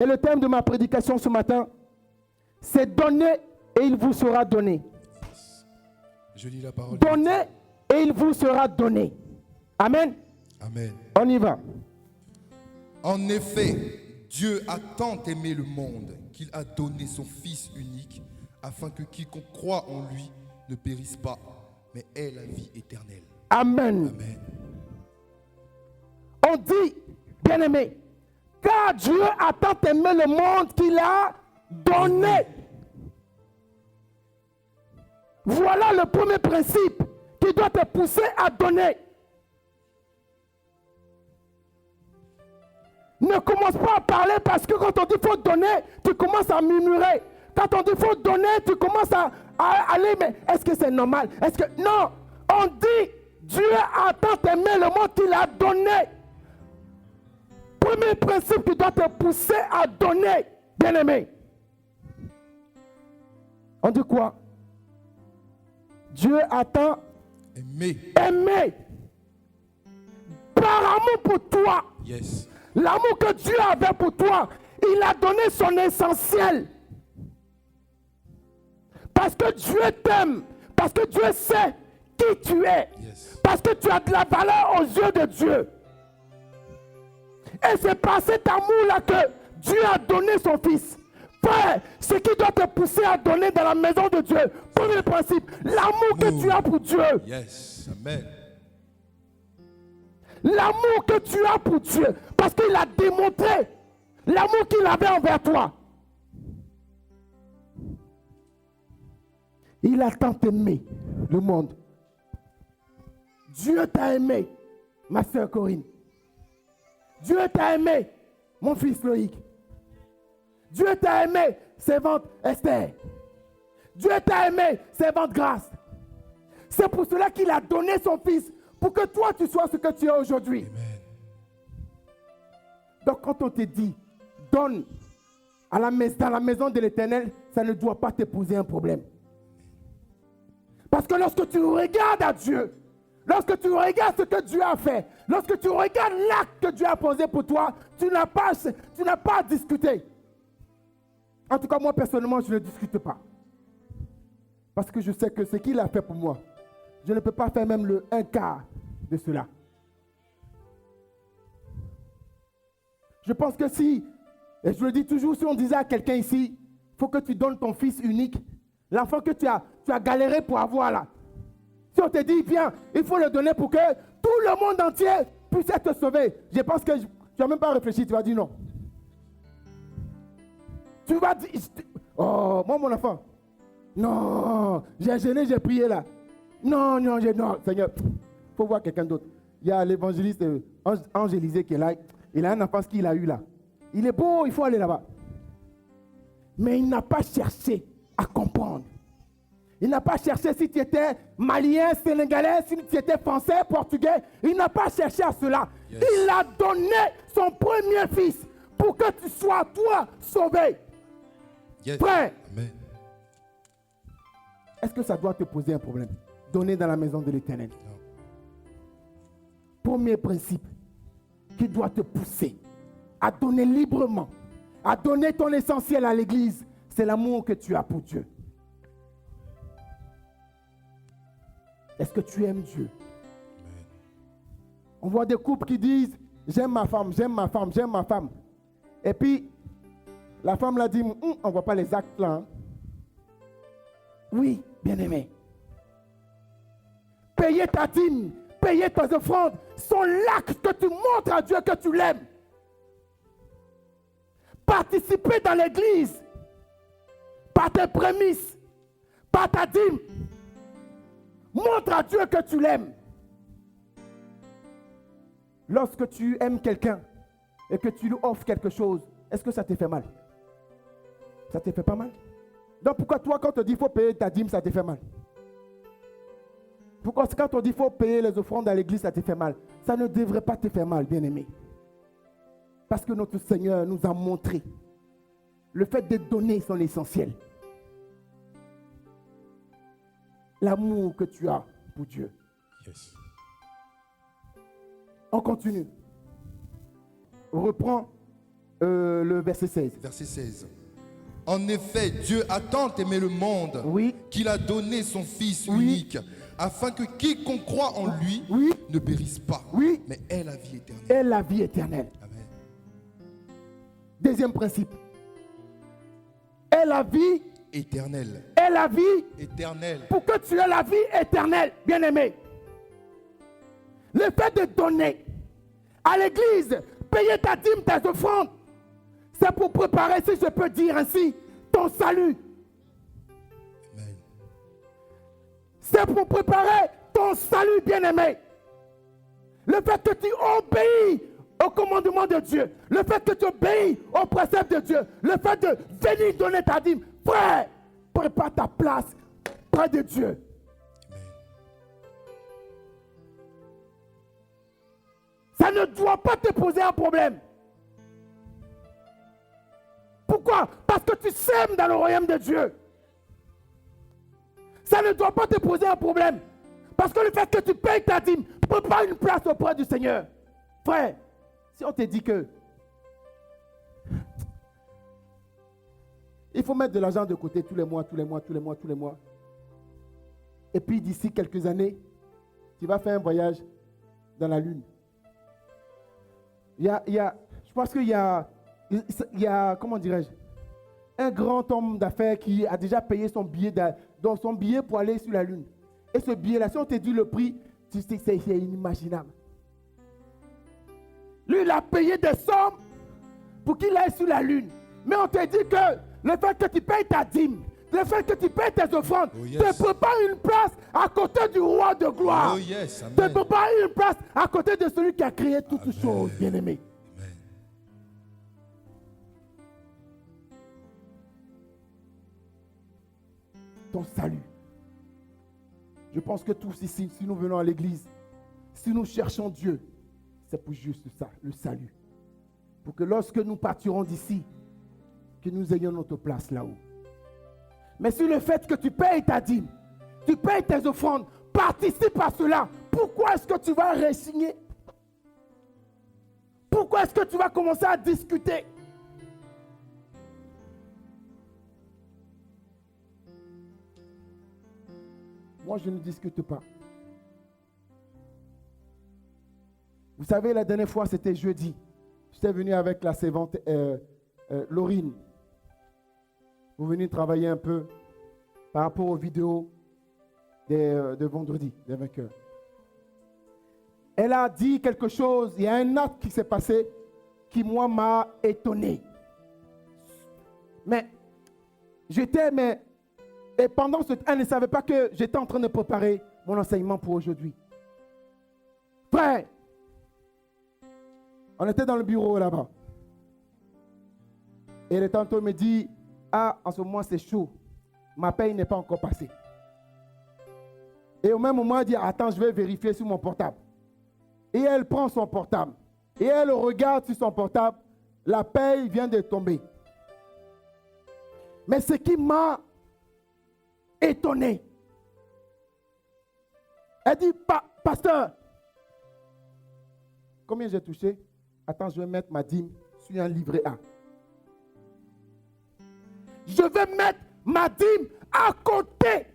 Et le thème de ma prédication ce matin, c'est donner et il vous sera donné. Je lis la parole. Donnez et il vous sera donné. Amen. Amen. On y va. En effet, Dieu a tant aimé le monde qu'il a donné son Fils unique afin que quiconque croit en lui ne périsse pas, mais ait la vie éternelle. Amen. Amen. On dit, bien-aimé, car Dieu a tant aimé le monde qu'il a donné. Voilà le premier principe qui doit te pousser à donner. Ne commence pas à parler parce que quand on dit faut donner, tu commences à murmurer. Quand on dit faut donner, tu commences à aller, mais est-ce que c'est normal? Est-ce que... Non, on dit Dieu a tant aimé le monde qu'il a donné. Premier principe qui doit te pousser à donner, bien-aimé. On dit quoi? Dieu a tant aimé. Par amour pour toi. Yes. L'amour que Dieu avait pour toi, il a donné son essentiel. Parce que Dieu t'aime. Parce que Dieu sait qui tu es. Yes. Parce que tu as de la valeur aux yeux de Dieu. Et c'est par cet amour-là que Dieu a donné son Fils. Frère, ce qui doit te pousser à donner dans la maison de Dieu, premier principe, l'amour que tu as pour Dieu. Yes. Amen. L'amour que tu as pour Dieu, parce qu'il a démontré l'amour qu'il avait envers toi. Il a tant aimé le monde. Dieu t'a aimé, ma soeur Corinne. Dieu t'a aimé, mon fils Loïc. Dieu t'a aimé, servante Esther. Dieu t'a aimé, servante Grâce. C'est pour cela qu'il a donné son Fils, pour que toi tu sois ce que tu es aujourd'hui. Amen. Donc quand on te dit, donne dans la maison de l'Éternel, ça ne doit pas te poser un problème. Parce que lorsque tu regardes à Dieu, lorsque tu regardes ce que Dieu a fait, lorsque tu regardes l'acte que Dieu a posé pour toi, tu n'as pas à discuter. En tout cas, moi personnellement, je ne discute pas. Parce que je sais que ce qu'il a fait pour moi, je ne peux pas faire même le 1/4 de cela. Je pense que si, et je le dis toujours, si on disait à quelqu'un ici, il faut que tu donnes ton fils unique, l'enfant que tu as galéré pour avoir là. Si on te dit, viens, il faut le donner pour que tout le monde entier puisse être sauvé. Je pense que tu n'as même pas réfléchi, tu vas dire non. Tu vas dire, oh, moi mon enfant, non, j'ai gêné, j'ai prié là. Non, Seigneur, il faut voir quelqu'un d'autre. Il y a l'évangéliste Ange Élisée qui est là. Il a un enfant qu'il a eu là. Il est beau, il faut aller là-bas. Mais il n'a pas cherché à comprendre. Il n'a pas cherché si tu étais malien, sénégalais, si tu étais français, portugais. Il n'a pas cherché à cela. Yes. Il a donné son premier fils pour que tu sois, toi, sauvé. Yes. Frère, Amen. est-ce que ça doit te poser un problème? Donner dans la maison de l'Éternel. Non. Premier principe qui doit te pousser à donner librement, à donner ton essentiel à l'Église, c'est l'amour que tu as pour Dieu. Est-ce que tu aimes Dieu? Amen. On voit des couples qui disent j'aime ma femme, j'aime ma femme, j'aime ma femme. Et puis, la femme l'a dit, on ne voit pas les actes là. Hein. Oui, bien-aimé. Payer ta dîme, payer tes offrandes sont l'acte que tu montres à Dieu que tu l'aimes. Participer dans l'église par tes prémices, par ta dîme, montre à Dieu que tu l'aimes. Lorsque tu aimes quelqu'un et que tu lui offres quelque chose, est-ce que ça te fait mal? Ça te fait pas mal? Donc pourquoi toi, quand on te dit qu'il faut payer ta dîme, ça te fait mal? Pourquoi quand on dit qu'il faut payer les offrandes à l'église, ça te fait mal? Ça ne devrait pas te faire mal, bien-aimé. Parce que notre Seigneur nous a montré le fait de donner son essentiel. L'amour que tu as pour Dieu. Yes. On continue. On reprend le verset 16. Verset 16. En effet, Dieu a tant aimé le monde Oui. qu'il a donné son Fils Oui. unique, afin que quiconque croit en lui Oui. ne périsse pas, Oui. mais ait la vie éternelle. Et la vie éternelle. Amen. Deuxième principe. Et la vie, Éternelle. et la vie, Éternelle. pour que tu aies la vie éternelle, bien-aimé. Le fait de donner à l'église, payer ta dîme, tes offrandes, c'est pour préparer, si je peux dire ainsi, ton salut. Amen. C'est pour préparer ton salut, bien-aimé. Le fait que tu obéis au commandement de Dieu, le fait que tu obéis aux préceptes de Dieu, le fait de venir donner ta dîme, frère, prépare ta place près de Dieu. Amen. Ça ne doit pas te poser un problème. Pourquoi? Parce que tu sèmes dans le royaume de Dieu. Ça ne doit pas te poser un problème. Parce que le fait que tu payes ta dîme, prépare une place auprès du Seigneur. Frère, si on te dit que il faut mettre de l'argent de côté tous les mois, et puis d'ici quelques années, tu vas faire un voyage dans la Lune. Je pense qu'il y a, comment dirais-je, un grand homme d'affaires qui a déjà payé son billet pour aller sur la Lune. Et ce billet-là, si on te dit le prix, c'est inimaginable. Lui, il a payé des sommes pour qu'il aille sur la Lune. Mais on te dit que le fait que tu payes ta dîme, le fait que tu payes tes offrandes, te prépare une place à côté du roi de gloire. Oh yes, Te amen. prépare une place à côté de celui qui a créé toutes choses, bien-aimé. Amen. Ton salut. Je pense que tous ici, si nous venons à l'église, si nous cherchons Dieu, c'est pour juste ça, le salut. Pour que lorsque nous partirons d'ici, que nous ayons notre place là-haut. Mais sur le fait que tu payes ta dîme, tu payes tes offrandes, participe à cela. Pourquoi est-ce que tu vas résigner? Pourquoi est-ce que tu vas commencer à discuter? Moi, je ne discute pas. Vous savez, la dernière fois, c'était jeudi. J'étais venu avec la servante Laurine. Vous venez travailler un peu par rapport aux vidéos de vendredi, des vainqueurs. Elle a dit quelque chose, il y a un acte qui s'est passé qui, moi, m'a étonné. Mais et pendant ce temps, elle ne savait pas que j'étais en train de préparer mon enseignement pour aujourd'hui. Frère, on était dans le bureau là-bas. Et le tantôt me dit, ah, en ce moment c'est chaud. Ma paye n'est pas encore passée. Et au même moment, elle dit, attends, je vais vérifier sur mon portable. Et elle prend son portable. Et elle regarde sur son portable. La paye vient de tomber. Mais ce qui m'a étonné, elle dit, pasteur, combien j'ai touché? Attends, je vais mettre ma dîme sur un livret A. Je vais mettre ma dîme à côté.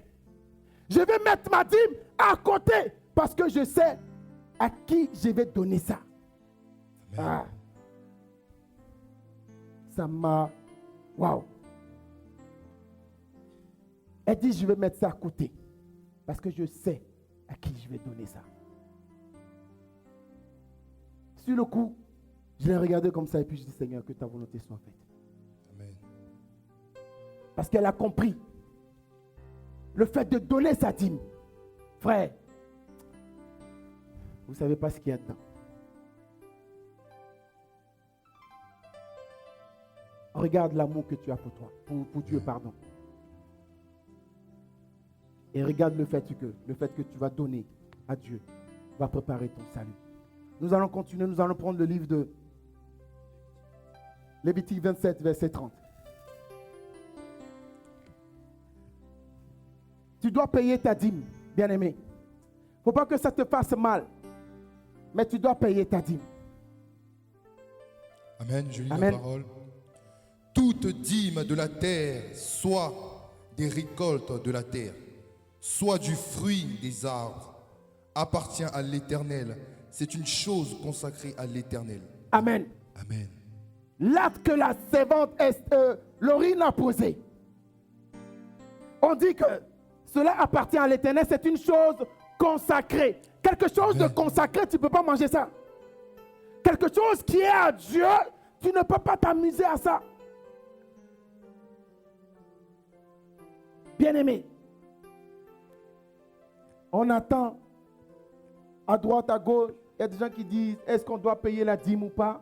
Je vais mettre ma dîme à côté parce que je sais à qui je vais donner ça. Ah. Ça m'a... Waouh. Elle dit, je vais mettre ça à côté parce que je sais à qui je vais donner ça. Sur le coup, je l'ai regardé comme ça et puis je dis, Seigneur, que ta volonté soit faite. Amen. Parce qu'elle a compris le fait de donner sa dîme. Frère, vous ne savez pas ce qu'il y a dedans. Regarde l'amour que tu as pour toi, pour Dieu, pardon. Et regarde le fait que tu vas donner à Dieu va préparer ton salut. Nous allons continuer, nous allons prendre le livre de Lévitique 27, verset 30. Tu dois payer ta dîme, bien-aimé. Il ne faut pas que ça te fasse mal, mais tu dois payer ta dîme. Amen. Je lis Amen. la parole. Toute dîme de la terre, soit des récoltes de la terre, soit du fruit des arbres, appartient à l'Éternel. C'est une chose consacrée à l'Éternel. Amen. Amen. L'acte que la servante Laurine a posé, on dit que cela appartient à l'Éternel, c'est une chose consacrée. Quelque chose de consacré, tu ne peux pas manger ça. Quelque chose qui est à Dieu, tu ne peux pas t'amuser à ça. Bien-aimé, on attend à droite, à gauche, il y a des gens qui disent, est-ce qu'on doit payer la dîme ou pas?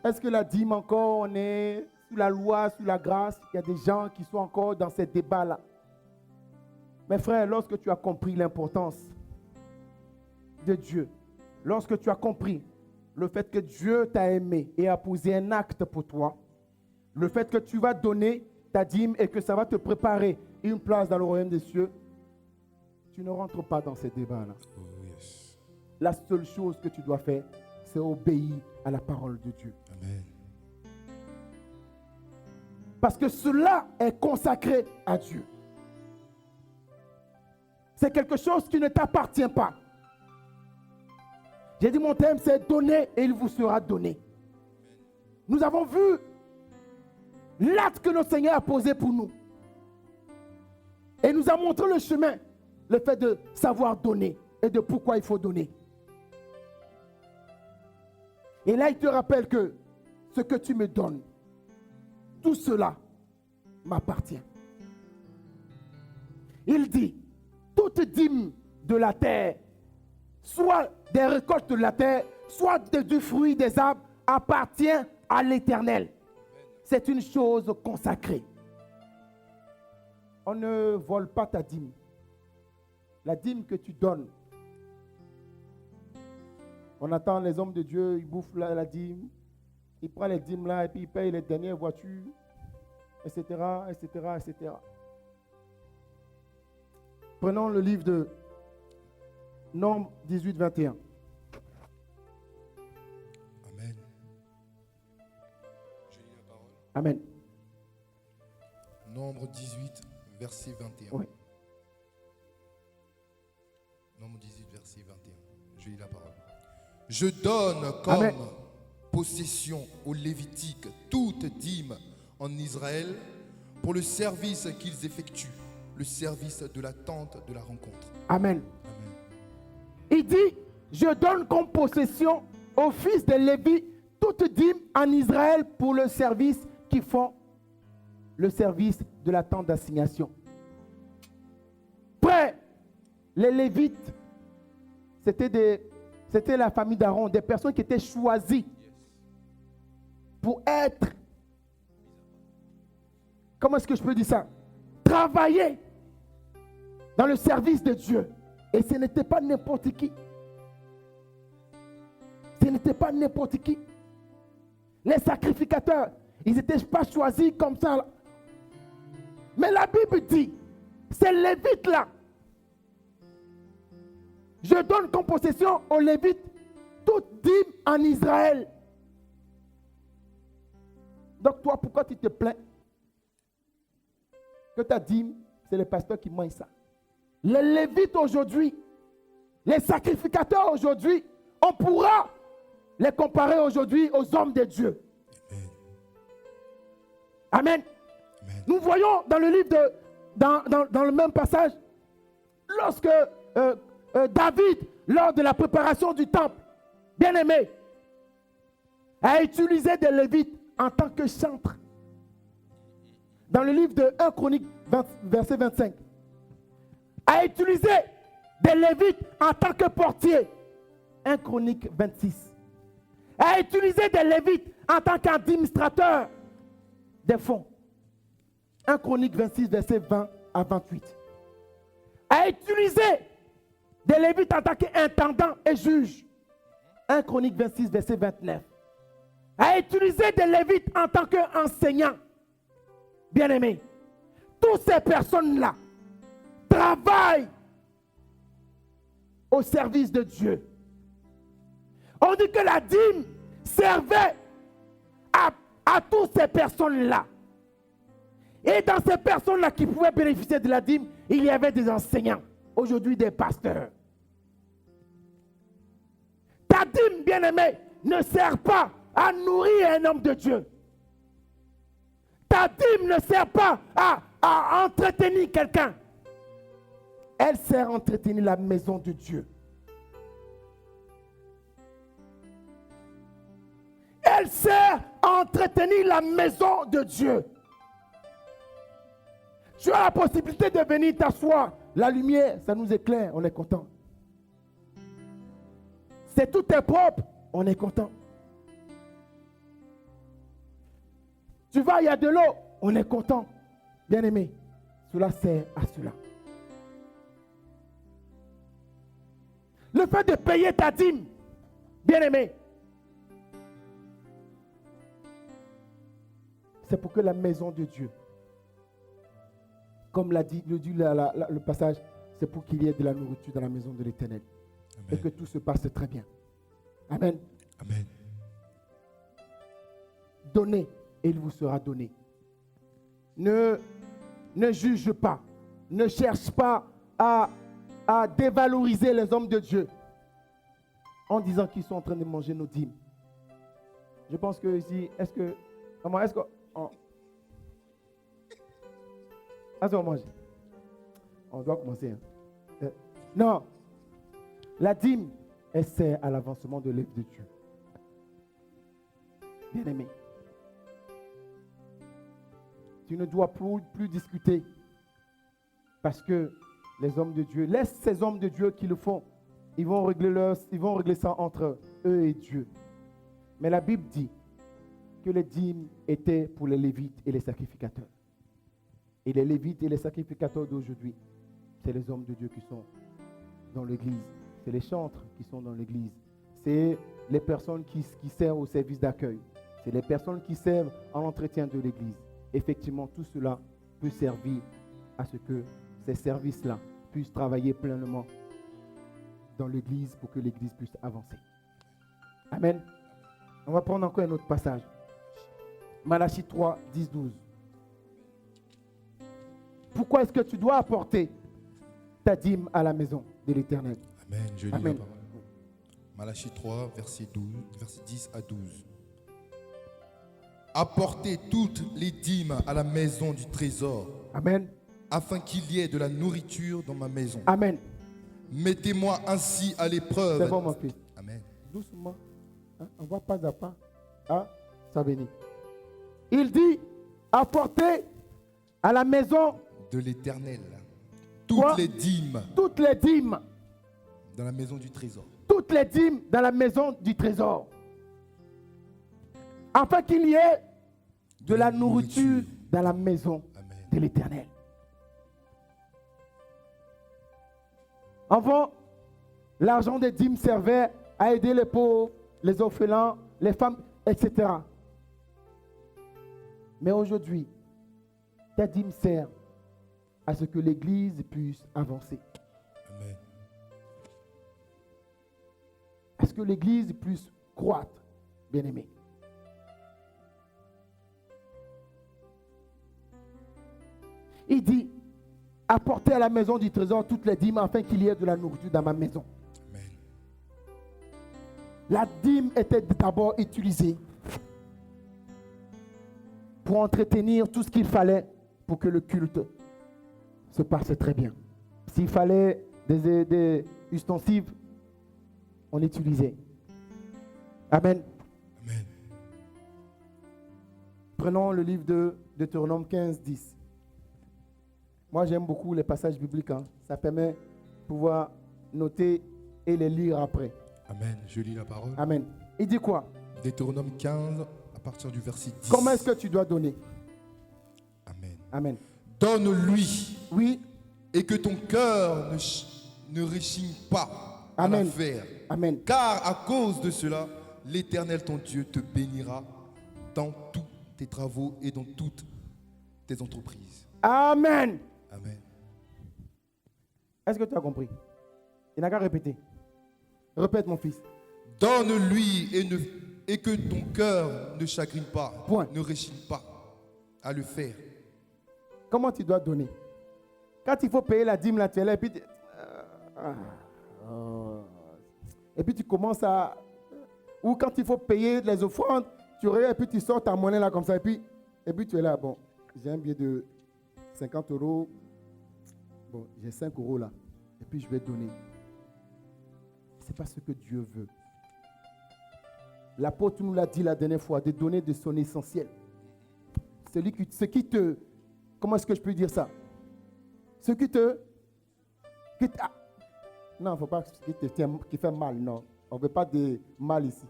Est-ce que la dîme encore, on est sous la loi, sous la grâce? Il y a des gens qui sont encore dans ces débats-là. Mes frères, lorsque tu as compris l'importance de Dieu, lorsque tu as compris le fait que Dieu t'a aimé et a posé un acte pour toi, le fait que tu vas donner ta dîme et que ça va te préparer une place dans le royaume des cieux, tu ne rentres pas dans ces débats-là. Oh, yes. La seule chose que tu dois faire, c'est obéir à la parole de Dieu. Amen. Parce que cela est consacré à Dieu. C'est quelque chose qui ne t'appartient pas. J'ai dit mon thème, c'est donner et il vous sera donné. Nous avons vu l'acte que notre Seigneur a posé pour nous. Et nous a montré le chemin, le fait de savoir donner et de pourquoi il faut donner. Et là, il te rappelle que ce que tu me donnes, tout cela m'appartient. Il dit, toute dîme de la terre, soit des récoltes de la terre, soit du fruit des arbres, appartient à l'Éternel. C'est une chose consacrée. On ne vole pas ta dîme. La dîme que tu donnes. On attend les hommes de Dieu, ils bouffent la dîme, ils prennent les dîmes là et puis ils payent les dernières voitures, etc., etc., etc. Prenons le livre de Nombre 18, 21. Amen. Je lis la parole. Amen. Nombre 18, verset 21. Oui. Nombre 18, verset 21. Je lis la parole. Je donne comme Amen. possession aux Lévitiques toute dîme en Israël pour le service qu'ils effectuent, le service de la tente de la rencontre. Amen. Amen. Il dit, je donne comme possession aux fils de Lévi toute dîme en Israël pour le service qu'ils font, le service de la tente d'assignation. Frère, les Lévites, c'était la famille d'Aaron, des personnes qui étaient choisies pour être, comment est-ce que je peux dire ça? Travailler dans le service de Dieu. Et ce n'était pas n'importe qui. Ce n'était pas n'importe qui. Les sacrificateurs, ils n'étaient pas choisis comme ça. Mais la Bible dit, ces Lévites-là, je donne comme possession aux Lévites toute dîme en Israël. Donc toi, pourquoi tu te plains que ta dîme, c'est le pasteur qui mange ça? Les Lévites aujourd'hui, les sacrificateurs aujourd'hui, on pourra les comparer aujourd'hui aux hommes de Dieu. Amen. Amen. Nous voyons dans le livre dans le même passage, lorsque David, lors de la préparation du temple, bien-aimé, a utilisé des Lévites en tant que chantres. Dans le livre de 1 Chronique, verset 25, a utilisé des Lévites en tant que portiers. 1 Chronique 26. A utilisé des Lévites en tant qu'administrateurs des fonds. 1 Chronique 26, verset 20 à 28. A utilisé des Lévites en tant qu'intendants et juges. 1 Chronique 26, verset 29. A utilisé des Lévites en tant qu'enseignants. Bien-aimés, toutes ces personnes-là travaillent au service de Dieu. On dit que la dîme servait à toutes ces personnes-là. Et dans ces personnes-là qui pouvaient bénéficier de la dîme, il y avait des enseignants, aujourd'hui des pasteurs. Ta dîme, bien-aimé, ne sert pas à nourrir un homme de Dieu. Ta dîme ne sert pas à entretenir quelqu'un. Elle sert à entretenir la maison de Dieu. Elle sert à entretenir la maison de Dieu. Tu as la possibilité de venir t'asseoir. La lumière, ça nous éclaire, on est content. C'est tout est propre, on est content. Tu vas, il y a de l'eau, on est content. Bien aimé, cela sert à cela. Le fait de payer ta dîme, bien aimé, c'est pour que la maison de Dieu, comme l'a dit le passage, c'est pour qu'il y ait de la nourriture dans la maison de l'Éternel. Et que tout se passe très bien. Amen. Amen. Donnez et il vous sera donné. Ne juge pas. Ne cherche pas à dévaloriser les hommes de Dieu en disant qu'ils sont en train de manger nos dîmes. Je pense que ici, est-ce qu'on mange? On doit commencer. Hein. Non. La dîme, elle sert à l'avancement de l'œuvre de Dieu. Bien-aimé, tu ne dois plus discuter parce que les hommes de Dieu, laisse ces hommes de Dieu qui le font. Ils vont régler ça entre eux et Dieu. Mais la Bible dit que les dîmes étaient pour les Lévites et les sacrificateurs. Et les Lévites et les sacrificateurs d'aujourd'hui, c'est les hommes de Dieu qui sont dans l'église. C'est les chantres qui sont dans l'église. C'est les personnes qui servent au service d'accueil. C'est les personnes qui servent en entretien de l'église. Effectivement, tout cela peut servir à ce que ces services-là puissent travailler pleinement dans l'église pour que l'église puisse avancer. Amen. On va prendre encore un autre passage. Malachie 3, 10, 12. Pourquoi est-ce que tu dois apporter ta dîme à la maison de l'Éternel? Amen. Je lis Amen. la parole. Malachie 3, verset 10 à 12. Apportez toutes les dîmes à la maison du trésor. Amen. Afin qu'il y ait de la nourriture dans ma maison. Amen. Mettez-moi ainsi à l'épreuve. C'est bon, mon fils. Amen. Doucement. Hein? On va pas à pas. Ah, ça bénit. Il dit, apportez à la maison de l'Éternel toutes les dîmes. Toutes les dîmes. Dans la maison du trésor. Toutes les dîmes dans la maison du trésor. Afin qu'il y ait de la nourriture dans la maison de l'Éternel. Avant, l'argent des dîmes servait à aider les pauvres, les orphelins, les femmes, etc. Mais aujourd'hui, ta dîme sert à ce que l'Église puisse avancer. Amen. À ce que l'Église puisse croître, bien-aimé. Il dit, apportez à la maison du trésor toutes les dîmes afin qu'il y ait de la nourriture dans ma maison. Amen. La dîme était d'abord utilisée pour entretenir tout ce qu'il fallait pour que le culte se passe très bien. S'il fallait des ustensiles, on utilisait. Amen. Amen. Prenons le livre de Deutéronome 15, 10. Moi, j'aime beaucoup les passages bibliques. Hein. Ça permet de pouvoir noter et les lire après. Amen. Je lis la parole. Amen. Il dit quoi? Deutéronome 15, à partir du verset 10. Comment est-ce que tu dois donner? Amen. Amen. Donne-lui. Oui. Et que ton cœur ne réchigne pas à Amen. la faire. Amen. Car à cause de cela, l'Éternel ton Dieu te bénira dans tous tes travaux et dans toutes tes entreprises. Amen. Amen. Est-ce que tu as compris? Il n'a qu'à répéter. Répète, mon fils. Donne-lui et et que ton cœur ne chagrine pas, Point. ne réchigne pas à le faire. Comment tu dois donner? Quand il faut payer la dîme, là, tu es là, et puis, et puis tu commences à... Ou quand il faut payer les offrandes, tu regardes et puis tu sors ta monnaie là comme ça, et puis tu es là, bon, j'ai un billet de 50 euros, bon, j'ai 5 euros là, et puis je vais donner. Ce n'est pas ce que Dieu veut. L'apôtre nous l'a dit la dernière fois, de donner de son essentiel. Ce qui te... Comment est-ce que je peux dire ça? Ce qui te... non, il ne faut pas qui fait mal, non. On ne veut pas de mal ici.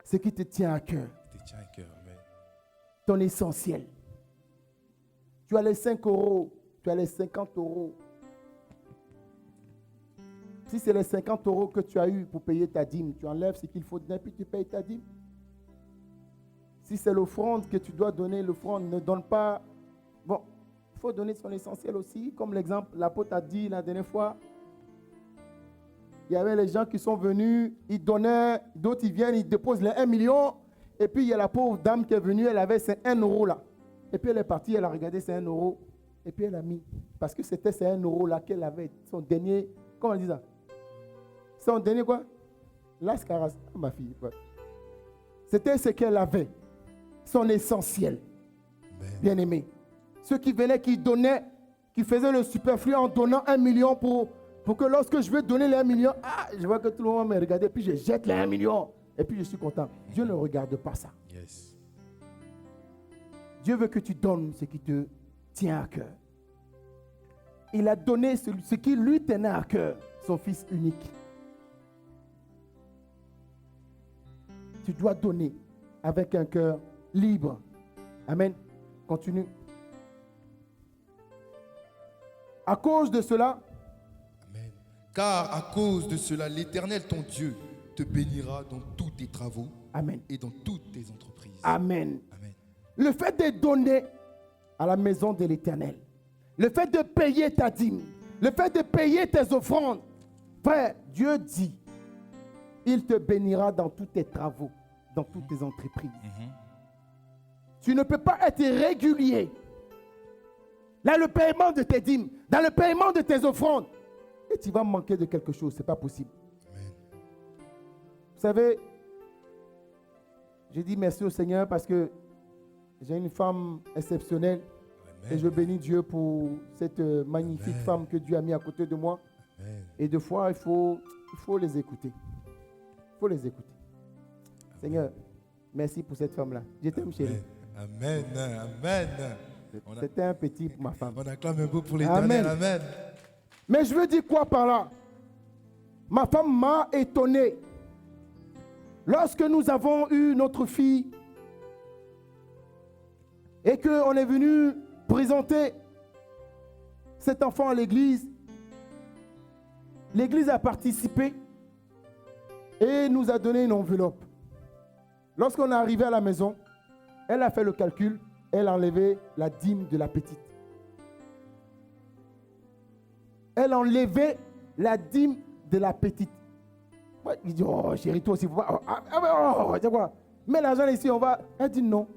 Ce qui te tient à cœur. Te tient à cœur, amen. Ton essentiel. Tu as les 5 euros, tu as les 50 euros. Si c'est les 50 euros que tu as eu pour payer ta dîme, tu enlèves ce qu'il faut donner, puis tu payes ta dîme. Si c'est l'offrande que tu dois donner, l'offrande ne donne pas. Bon, il faut donner son essentiel aussi. Comme l'exemple, l'apôtre a dit la dernière fois, il y avait les gens qui sont venus, ils donnaient, d'autres ils viennent, ils déposent les 1 million. Et puis il y a la pauvre dame qui est venue, elle avait ces 1 euro là. Et puis elle est partie, elle a regardé ces 1 euro. Et puis elle a mis. Parce que c'était ces 1 euro là qu'elle avait, son dernier, comment on dit ça? Son dernier quoi? Lascaras, ma fille. Ouais. C'était ce qu'elle avait. Son essentiel. Bien aimé. Ceux qui venaient, qui donnaient, qui faisaient le superflu en donnant 1 million pour que lorsque je vais donner les 1 million, je vois que tout le monde me regarde, puis je jette les 1 million. Et puis je suis content. Dieu ne regarde pas ça. Yes. Dieu veut que tu donnes ce qui te tient à cœur. Il a donné ce qui lui tenait à cœur, son Fils unique. Tu dois donner avec un cœur libre. Amen. Continue. À cause de cela, Amen. Car à cause de cela, l'Éternel, ton Dieu, te bénira dans tous tes travaux. Amen. Et dans toutes tes entreprises. Amen. Amen. Le fait de donner à la maison de l'Éternel, le fait de payer ta dîme, le fait de payer tes offrandes, frère, Dieu dit, il te bénira dans tous tes travaux, dans toutes tes entreprises. Tu ne peux pas être régulier dans le paiement de tes dîmes, dans le paiement de tes offrandes, et tu vas manquer de quelque chose. Ce n'est pas possible. Amen. Vous savez, j'ai dit merci au Seigneur parce que j'ai une femme exceptionnelle. Amen. Et je bénis Dieu pour cette magnifique Amen. femme que Dieu a mis à côté de moi. Amen. Et des fois, il faut les écouter. Il faut les écouter. Amen. Seigneur, merci pour cette femme-là. Je t'aime, chérie. Amen. Amen. C'était un petit pour ma femme. On acclame un peu pour l'Éternel. Amen. Amen. Mais je veux dire quoi par là? Ma femme m'a étonné. Lorsque nous avons eu notre fille et qu'on est venu présenter cet enfant à l'église, l'église a participé et nous a donné une enveloppe. Lorsqu'on est arrivé à la maison, elle a fait le calcul, elle a enlevé la dîme de la petite. Elle a enlevé la dîme de la petite. Moi, il dit, oh chérie, toi aussi, c'est quoi? Mets l'argent ici, on va. Elle dit non.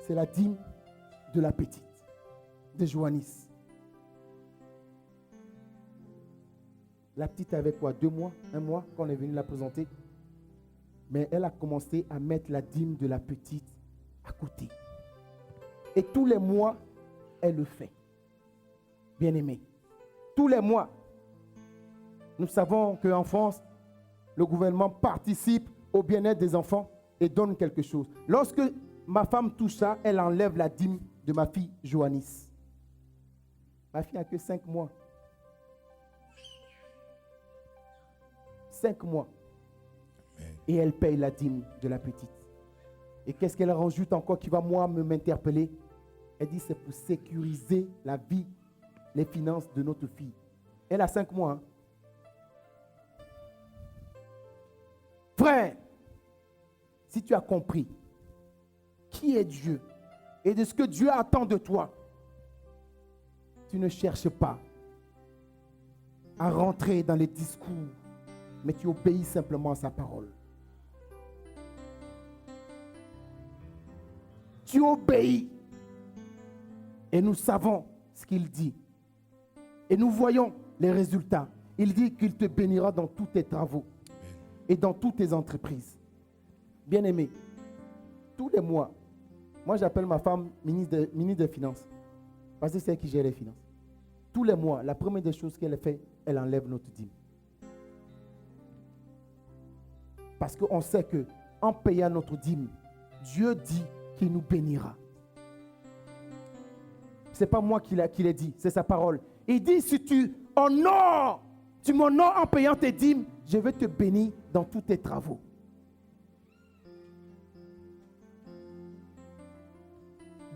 C'est la dîme de la petite, de Joannis. La petite avait quoi? 2 mois, 1 mois, quand on est venu la présenter. Mais elle a commencé à mettre la dîme de la petite à côté. Et tous les mois, elle le fait. Bien aimé. Tous les mois, nous savons qu'en France, le gouvernement participe au bien-être des enfants et donne quelque chose. Lorsque ma femme touche ça, elle enlève la dîme de ma fille Joannis. Ma fille n'a que 5 mois. 5 mois. Et elle paye la dîme de la petite. Et qu'est-ce qu'elle rajoute encore qui va moi m'interpeller? Elle dit c'est pour sécuriser la vie, les finances de notre fille. Elle a 5 mois. Hein? Frère, si tu as compris qui est Dieu et de ce que Dieu attend de toi, tu ne cherches pas à rentrer dans les discours, mais tu obéis simplement à sa parole. Tu obéis. Et nous savons ce qu'il dit. Et nous voyons les résultats. Il dit qu'il te bénira dans tous tes travaux et dans toutes tes entreprises. Bien-aimé, tous les mois, moi j'appelle ma femme ministre des Finances. Parce que c'est elle qui gère les finances. Tous les mois, la première des choses qu'elle fait, elle enlève notre dîme. Parce qu'on sait qu'en payant notre dîme, Dieu dit qu'il nous bénira. Ce n'est pas moi qui l'ai dit, c'est sa parole. Il dit, si tu m'honores en payant tes dîmes, je vais te bénir dans tous tes travaux.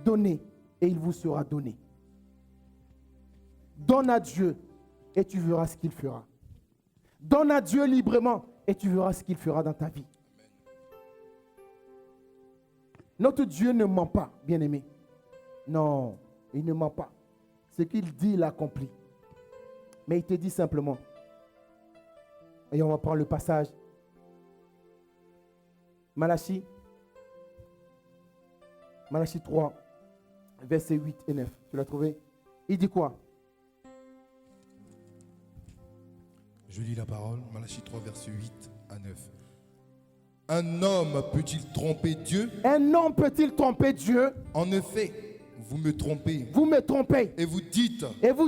Donnez et il vous sera donné. Donne à Dieu et tu verras ce qu'il fera. Donne à Dieu librement et tu verras ce qu'il fera dans ta vie. Notre Dieu ne ment pas, bien-aimé. Non, il ne ment pas. Ce qu'il dit, il accomplit. Mais il te dit simplement, et on va prendre le passage. Malachie 3, versets 8 et 9. Tu l'as trouvé? Il dit quoi? Je lis la parole, Malachie 3, versets 8 à 9. Un homme peut-il tromper Dieu? Un homme peut-il tromper Dieu? En effet, vous me trompez. Vous me trompez. Et vous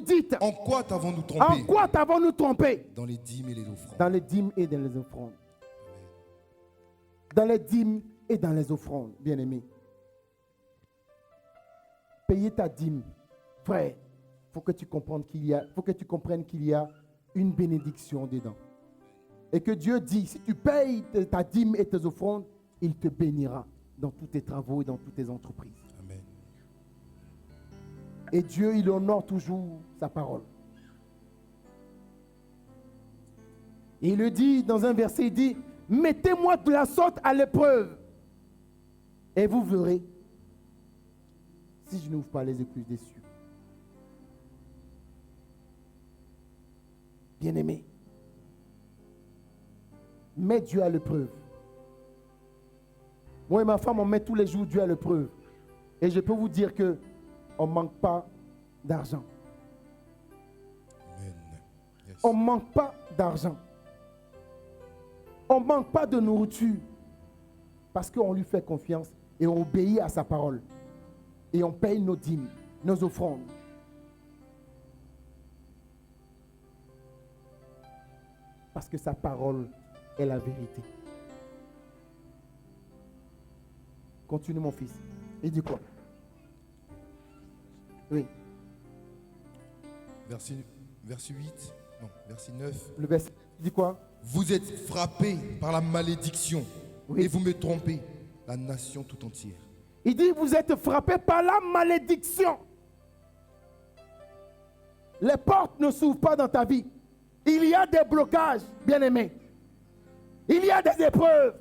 dites, en quoi t'avons-nous trompé? En quoi t'avons-nous trompé? Dans les dîmes et les offrandes. Dans les dîmes et dans les offrandes. Dans les dîmes et dans les offrandes, bien-aimés. Payer ta dîme, frère, il faut que tu comprennes qu'il y a une bénédiction dedans. Et que Dieu dit, si tu payes ta dîme et tes offrandes, il te bénira dans tous tes travaux et dans toutes tes entreprises. Amen. Et Dieu, il honore toujours sa parole. Et il le dit dans un verset, il dit, mettez-moi de la sorte à l'épreuve. Et vous verrez si je n'ouvre pas les écluses des cieux. Bien-aimé, mets Dieu à l'épreuve. Moi et ma femme, on met tous les jours Dieu à l'épreuve. Et je peux vous dire qu'on ne manque pas d'argent. Amen. Yes. On ne manque pas d'argent. On ne manque pas de nourriture. Parce qu'on lui fait confiance et on obéit à sa parole. Et on paye nos dîmes, nos offrandes. Parce que sa parole est la vérité. Continue mon fils. Il dit quoi? Oui. Verset 8, non, verset 9. Le verset dit quoi? Vous êtes frappés par la malédiction, Oui. et vous me trompez, la nation tout entière. Il dit, vous êtes frappés par la malédiction. Les portes ne s'ouvrent pas dans ta vie. Il y a des blocages, bien-aimés. Il y a des épreuves.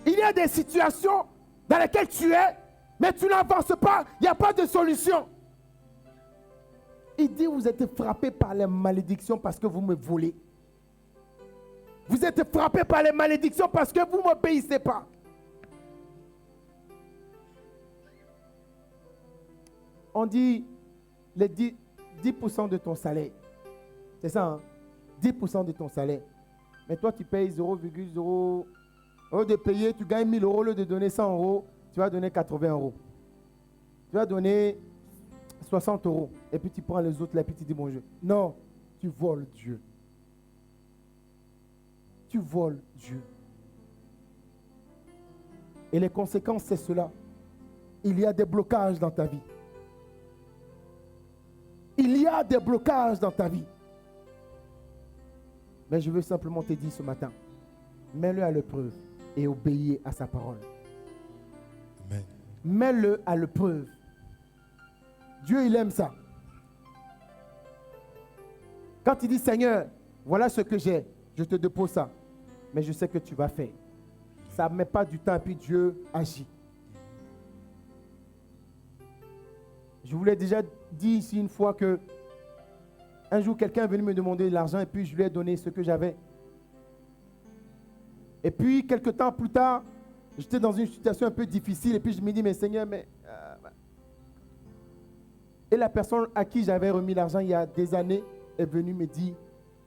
Il y a des situations dans lesquelles tu es, mais tu n'avances pas. Il n'y a pas de solution. Il dit, vous êtes frappés par les malédictions parce que vous me volez. Vous êtes frappés par les malédictions parce que vous ne m'obéissez pas. On dit les 10% de ton salaire. C'est ça, hein? 10% de ton salaire. Mais toi, tu payes 0,0. Au lieu de payer, tu gagnes 1000 euros. Au lieu de donner 100 euros, tu vas donner 80 euros. Tu vas donner 60 euros. Et puis tu prends les autres là, et puis tu dis bonjour. Non, tu voles Dieu. Tu voles Dieu. Et les conséquences, c'est cela. Il y a des blocages dans ta vie. Il y a des blocages dans ta vie. Mais je veux simplement te dire ce matin, mets-le à l'épreuve et obéis à sa parole. Amen. Mets-le à l'épreuve. Dieu, il aime ça. Quand il dit, Seigneur, voilà ce que j'ai, je te dépose ça. Mais je sais que tu vas faire. Ça ne met pas du temps et puis Dieu agit. Je vous l'ai déjà dit ici une fois que un jour, quelqu'un est venu me demander de l'argent et puis je lui ai donné ce que j'avais. Et puis, quelque temps plus tard, J'étais dans une situation un peu difficile et puis je me dis, mais Seigneur, mais... Et la personne à qui j'avais remis l'argent il y a des années est venue me dire,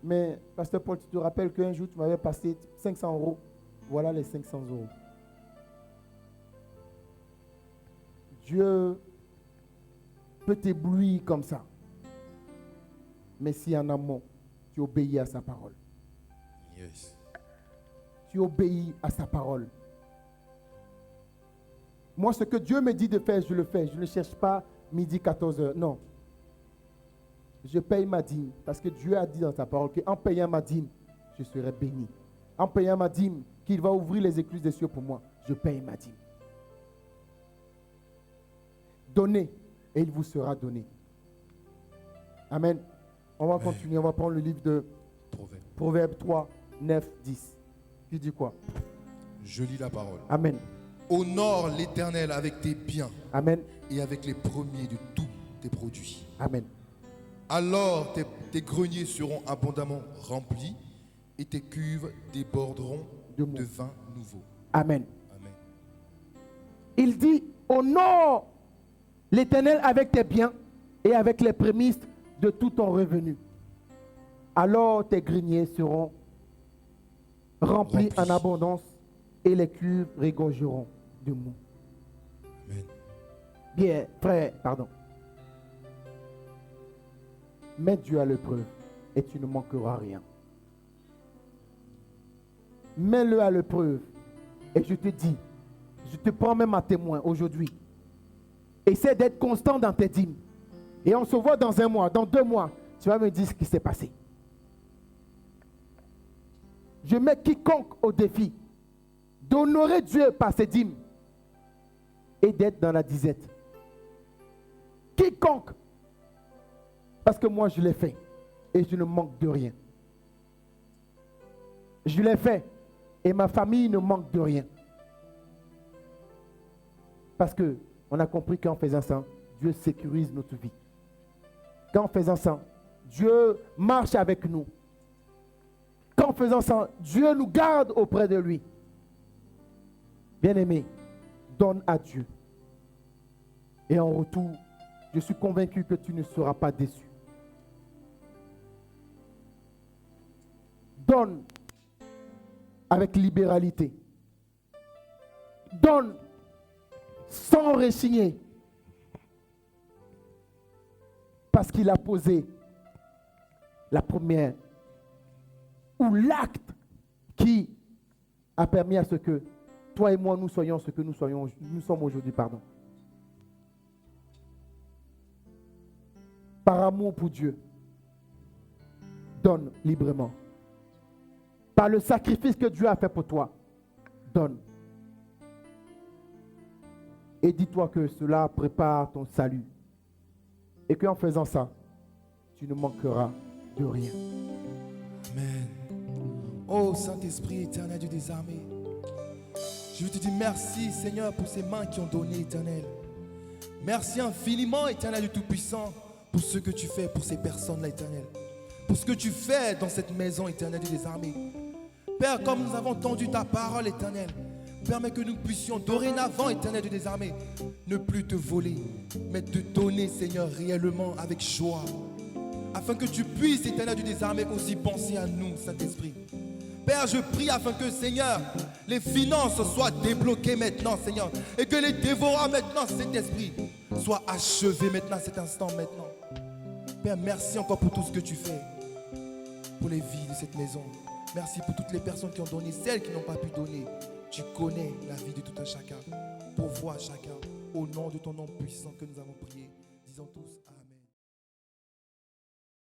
mais Pasteur Paul, tu te rappelles qu'un jour tu m'avais passé 500 €. Voilà les 500 €. Dieu peut t'éblouir comme ça. Mais si en amont, tu obéis à sa parole. Yes. Tu obéis à sa parole. Moi, ce que Dieu me dit de faire, je le fais. Je ne cherche pas midi 14h. Non. Je paye ma dîme. Parce que Dieu a dit dans sa parole qu'en payant ma dîme, je serai béni. En payant ma dîme, qu'il va ouvrir les écluses des cieux pour moi. Je paye ma dîme. Donnez et il vous sera donné. Amen. On va continuer. On va prendre le livre de Proverbes 3, 9, 10. Qui dit quoi? Je lis la parole. Amen. Honore l'Éternel avec tes biens. Amen. Et avec les premiers de tous tes produits. Amen. Alors tes greniers seront abondamment remplis et tes cuves déborderont de vin nouveau. Amen. Amen. Il dit, honore l'Éternel avec tes biens et avec les prémices de tout ton revenu. Alors tes greniers seront remplis en abondance et les cuves regorgeront de mou. Amen. Bien, frère, pardon. Mets Dieu à l'épreuve et tu ne manqueras rien. Mets-le à l'épreuve et je te dis, je te prends même à témoin aujourd'hui. Essaie d'être constant dans tes dîmes. Et on se voit dans 1 mois, dans 2 mois, tu vas me dire ce qui s'est passé. Je mets quiconque au défi d'honorer Dieu par ses dîmes et d'être dans la disette. Quiconque. Parce que moi je l'ai fait et je ne manque de rien. Je l'ai fait et ma famille ne manque de rien. Parce que on a compris qu'en faisant ça, Dieu sécurise notre vie. Qu'en faisant ça, Dieu marche avec nous. Qu'en faisant ça, Dieu nous garde auprès de lui. Bien-aimé, donne à Dieu. Et en retour, je suis convaincu que tu ne seras pas déçu. Donne avec libéralité. Donne sans rechigner. Parce qu'il a posé la première ou l'acte qui a permis à ce que toi et moi nous soyons ce que nous sommes aujourd'hui, pardon. Par amour pour Dieu, donne librement. Par le sacrifice que Dieu a fait pour toi, donne. Et dis-toi que cela prépare ton salut. Et qu'en faisant ça, tu ne manqueras de rien. Amen. Oh Saint-Esprit éternel Dieu des armées, je veux te dire merci Seigneur pour ces mains qui ont donné, éternel. Merci infiniment, éternel du Tout-Puissant, pour ce que tu fais pour ces personnes-là, éternel. Pour ce que tu fais dans cette maison, éternel Dieu des armées. Père, comme nous avons entendu ta parole, éternel, permets que nous puissions dorénavant, éternel Dieu des armées, ne plus te voler, mais te donner, Seigneur, réellement avec joie. Afin que tu puisses, éternel Dieu des armées, aussi penser à nous, Saint-Esprit. Père, je prie afin que, Seigneur, les finances soient débloquées maintenant, Seigneur. Et que les dévorants maintenant, Saint-Esprit, soient achevés maintenant, cet instant maintenant. Père, merci encore pour tout ce que tu fais. Pour les vies de cette maison. Merci pour toutes les personnes qui ont donné, celles qui n'ont pas pu donner. Tu connais la vie de tout un chacun. Pourvois chacun. Au nom de ton nom puissant que nous avons prié. Disons tous Amen.